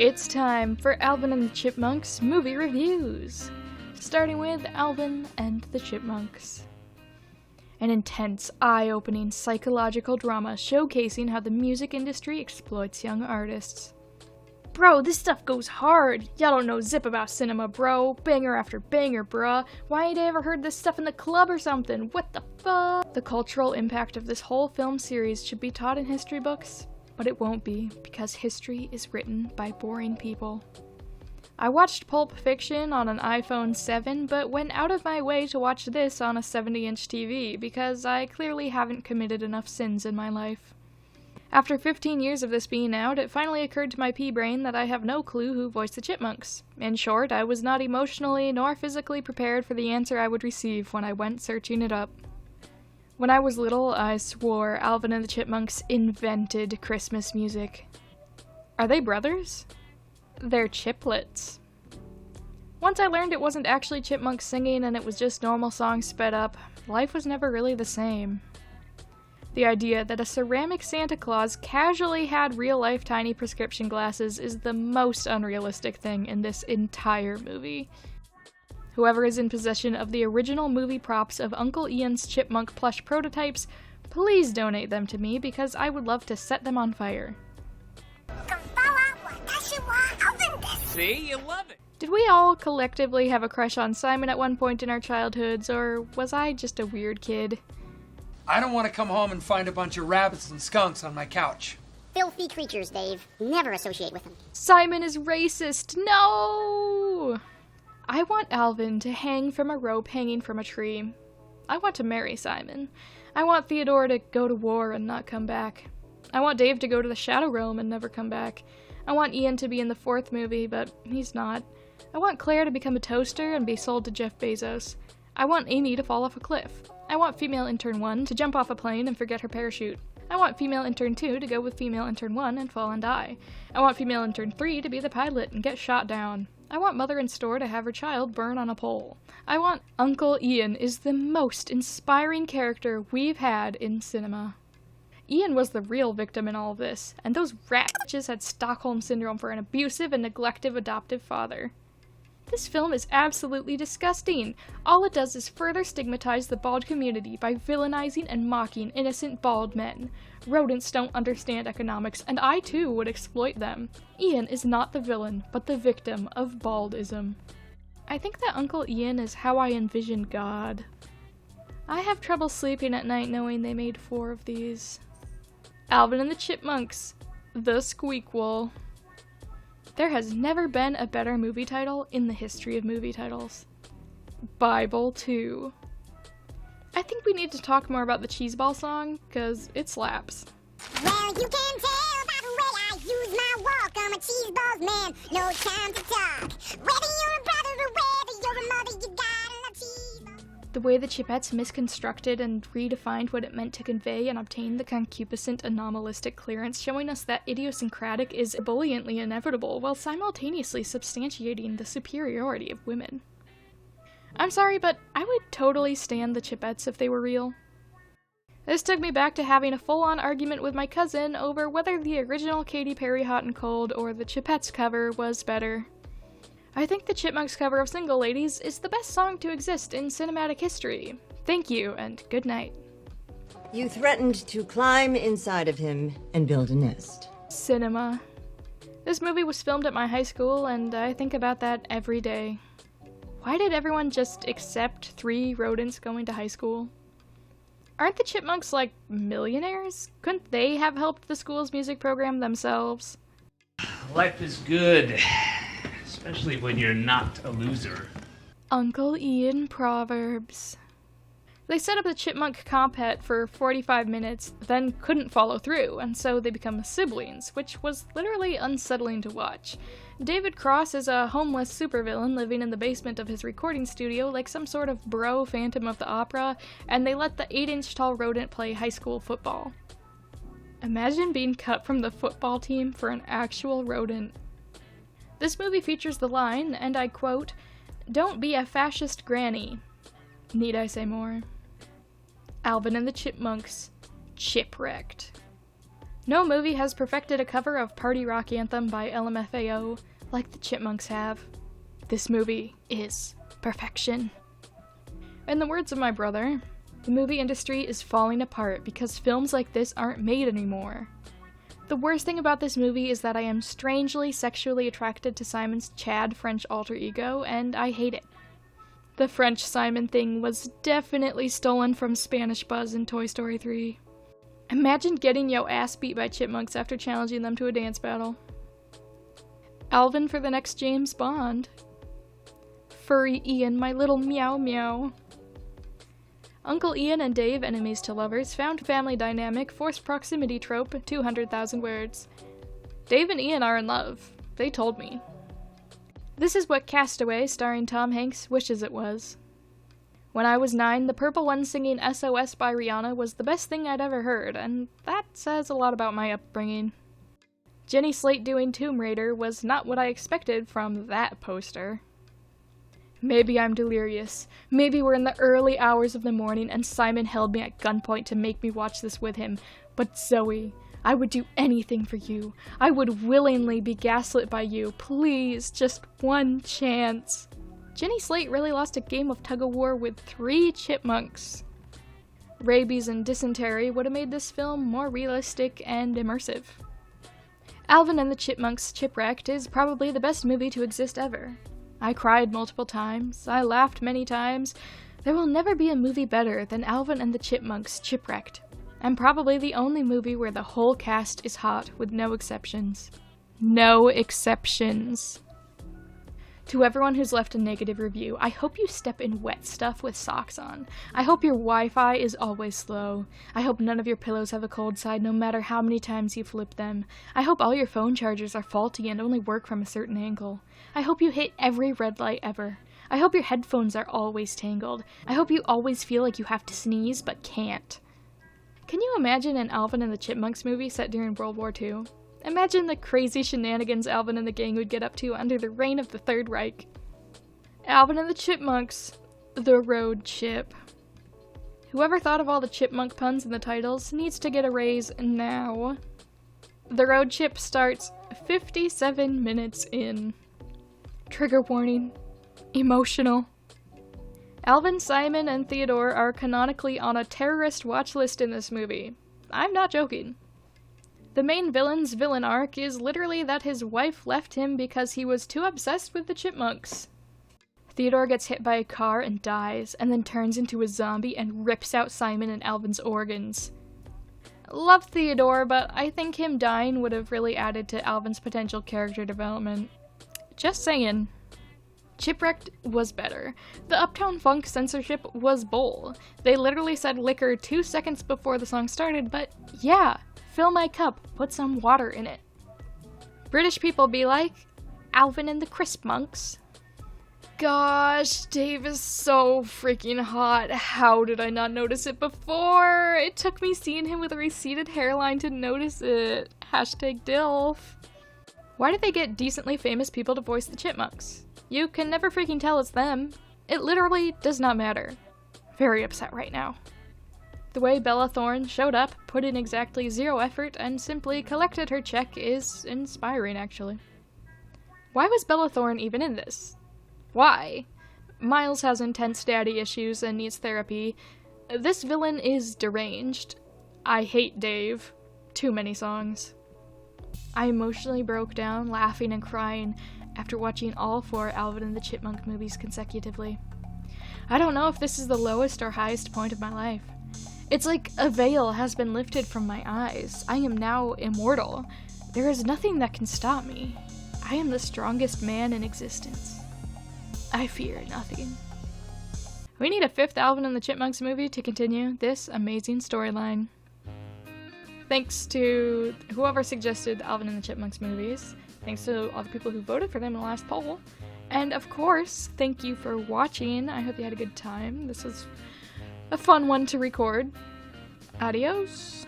It's time for Alvin and the Chipmunks movie reviews, starting with Alvin and the Chipmunks. An intense, eye-opening psychological drama showcasing how the music industry exploits young artists. Bro, this stuff goes hard. Y'all don't know zip about cinema, bro. Banger after banger, bruh. Why ain't I ever heard this stuff in the club or something? What the fuck? The cultural impact of this whole film series should be taught in history books, but it won't be, because history is written by boring people. I watched Pulp Fiction on an iPhone 7, but went out of my way to watch this on a 70-inch TV, because I clearly haven't committed enough sins in my life. After 15 years of this being out, it finally occurred to my pea-brain that I have no clue who voiced the Chipmunks. In short, I was not emotionally nor physically prepared for the answer I would receive when I went searching it up. When I was little, I swore Alvin and the Chipmunks invented Christmas music. Are they brothers? They're chiplets. Once I learned it wasn't actually chipmunks singing and it was just normal songs sped up, life was never really the same. The idea that a ceramic Santa Claus casually had real-life tiny prescription glasses is the most unrealistic thing in this entire movie. Whoever is in possession of the original movie props of Uncle Ian's chipmunk plush prototypes, please donate them to me because I would love to set them on fire. See, you love it! Did we all collectively have a crush on Simon at one point in our childhoods, or was I just a weird kid? I don't want to come home and find a bunch of rabbits and skunks on my couch. Filthy creatures, Dave. Never associate with them. Simon is racist! No! I want Alvin to hang from a rope hanging from a tree. I want to marry Simon. I want Theodore to go to war and not come back. I want Dave to go to the Shadow Realm and never come back. I want Ian to be in the 4th movie, but he's not. I want Claire to become a toaster and be sold to Jeff Bezos. I want Amy to fall off a cliff. I want female intern 1 to jump off a plane and forget her parachute. I want female intern 2 to go with female intern 1 and fall and die. I want female intern 3 to be the pilot and get shot down. I want Mother in Store to have her child burn on a pole. I want Uncle Ian is the most inspiring character we've had in cinema. Ian was the real victim in all of this, and those rat bitches had Stockholm Syndrome for an abusive and neglective adoptive father. This film is absolutely disgusting. All it does is further stigmatize the bald community by villainizing and mocking innocent bald men. Rodents don't understand economics, and I too would exploit them. Ian is not the villain, but the victim of baldism. I think that Uncle Ian is how I envision God. I have trouble sleeping at night knowing they made 4 of these. Alvin and the Chipmunks, the Squeakquel. There has never been a better movie title in the history of movie titles. Bible 2. I think we need to talk more about the Cheeseball song, cause it slaps. Well, you can tell by the way I use my walk. I'm a cheeseball man, no time to talk. Whether you're a brother or whether you're a mother, you gotta love cheeseball. The way the Chipettes misconstructed and redefined what it meant to convey and obtain the concupiscent anomalistic clearance, showing us that idiosyncratic is ebulliently inevitable, while simultaneously substantiating the superiority of women. I'm sorry, but I would totally stand the Chipettes if they were real. This took me back to having a full-on argument with my cousin over whether the original Katy Perry Hot and Cold or the Chipettes cover was better. I think the Chipmunks cover of Single Ladies is the best song to exist in cinematic history. Thank you, and good night. You threatened to climb inside of him and build a nest. Cinema. This movie was filmed at my high school, and I think about that every day. Why did everyone just accept 3 rodents going to high school? Aren't the Chipmunks, like, millionaires? Couldn't they have helped the school's music program themselves? Life is good, especially when you're not a loser. Uncle Ian Proverbs. They set up a chipmunk compet for 45 minutes, then couldn't follow through, and so they become siblings, which was literally unsettling to watch. David Cross is a homeless supervillain living in the basement of his recording studio like some sort of bro Phantom of the Opera, and they let the 8-inch tall rodent play high school football. Imagine being cut from the football team for an actual rodent. This movie features the line, and I quote, "Don't be a fascist granny." Need I say more? Alvin and the Chipmunks, Chipwrecked. No movie has perfected a cover of Party Rock Anthem by LMFAO like the Chipmunks have. This movie is perfection. In the words of my brother, the movie industry is falling apart because films like this aren't made anymore. The worst thing about this movie is that I am strangely sexually attracted to Simon's Chad French alter ego, and I hate it. The French Simon thing was definitely stolen from Spanish Buzz in Toy Story 3. Imagine getting yo ass beat by chipmunks after challenging them to a dance battle. Alvin for the next James Bond. Furry Ian, my little meow meow. Uncle Ian and Dave, enemies to lovers, found family dynamic, forced proximity trope, 200,000 words. Dave and Ian are in love. They told me. This is what Castaway, starring Tom Hanks, wishes it was. When I was 9, the purple one singing SOS by Rihanna was the best thing I'd ever heard, and that says a lot about my upbringing. Jenny Slate doing Tomb Raider was not what I expected from that poster. Maybe I'm delirious. Maybe we're in the early hours of the morning and Simon held me at gunpoint to make me watch this with him. But Zoe, I would do anything for you. I would willingly be gaslit by you. Please, just one chance. Jenny Slate really lost a game of tug-of-war with 3 chipmunks. Rabies and dysentery would have made this film more realistic and immersive. Alvin and the Chipmunks' Chipwrecked is probably the best movie to exist ever. I cried multiple times, I laughed many times. There will never be a movie better than Alvin and the Chipmunks' Chipwrecked, and probably the only movie where the whole cast is hot with no exceptions. No exceptions. To everyone who's left a negative review, I hope you step in wet stuff with socks on. I hope your Wi-Fi is always slow. I hope none of your pillows have a cold side no matter how many times you flip them. I hope all your phone chargers are faulty and only work from a certain angle. I hope you hit every red light ever. I hope your headphones are always tangled. I hope you always feel like you have to sneeze but can't. Can you imagine an Alvin and the Chipmunks movie set during World War II? Imagine the crazy shenanigans Alvin and the gang would get up to under the reign of the Third Reich. Alvin and the Chipmunks, the road chip. Whoever thought of all the chipmunk puns in the titles needs to get a raise now. The road chip starts 57 minutes in. Trigger warning. Emotional. Alvin, Simon, and Theodore are canonically on a terrorist watch list in this movie. I'm not joking. The main villain's villain arc is literally that his wife left him because he was too obsessed with the chipmunks. Theodore gets hit by a car and dies, and then turns into a zombie and rips out Simon and Alvin's organs. Love Theodore, but I think him dying would have really added to Alvin's potential character development. Just saying. Chipwrecked was better. The Uptown Funk censorship was bull. They literally said liquor 2 seconds before the song started, but yeah. Fill my cup, put some water in it. British people be like, Alvin and the Crispmunks. Gosh, Dave is so freaking hot. How did I not notice it before? It took me seeing him with a receded hairline to notice it. Hashtag DILF. Why did they get decently famous people to voice the Chipmunks? You can never freaking tell it's them. It literally does not matter. Very upset right now. The way Bella Thorne showed up, put in exactly 0 effort, and simply collected her check is inspiring, actually. Why was Bella Thorne even in this? Why? Miles has intense daddy issues and needs therapy. This villain is deranged. I hate Dave. Too many songs. I emotionally broke down, laughing and crying, after watching all 4 Alvin and the Chipmunk movies consecutively. I don't know if this is the lowest or highest point of my life. It's like a veil has been lifted from my eyes. I am now immortal. There is nothing that can stop me. I am the strongest man in existence. I fear nothing. We need a 5th Alvin and the Chipmunks movie to continue this amazing storyline. Thanks to whoever suggested Alvin and the Chipmunks movies. Thanks to all the people who voted for them in the last poll. And of course, thank you for watching. I hope you had a good time. This was a fun one to record. Adios.